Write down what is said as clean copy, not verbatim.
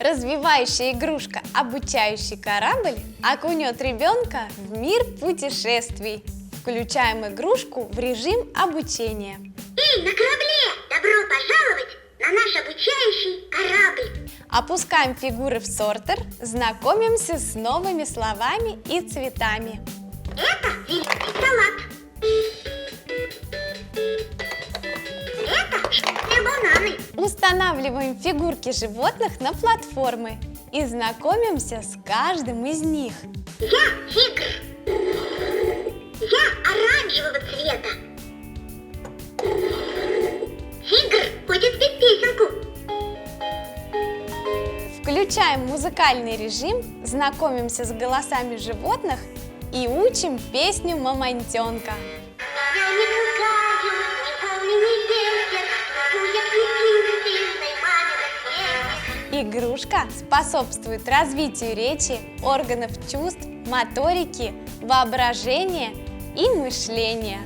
Развивающая игрушка «Обучающий корабль» окунет ребенка в мир путешествий. Включаем игрушку в режим обучения. Эй, на корабле! Добро пожаловать на наш обучающий корабль! Опускаем фигуры в сортер, знакомимся с новыми словами и цветами. Это зеленый салат. Это желтые бананы. Устанавливаем фигурки животных на платформы и знакомимся с каждым из них. Я тигр. Я оранжевого цвета. Тигр будет петь песенку. Включаем музыкальный режим, знакомимся с голосами животных и учим песню мамонтенка. Я не пугаю, не помню, не ветер, могу я к единственной маме на свете. Игрушка способствует развитию речи, органов чувств, моторики, воображения и мышления.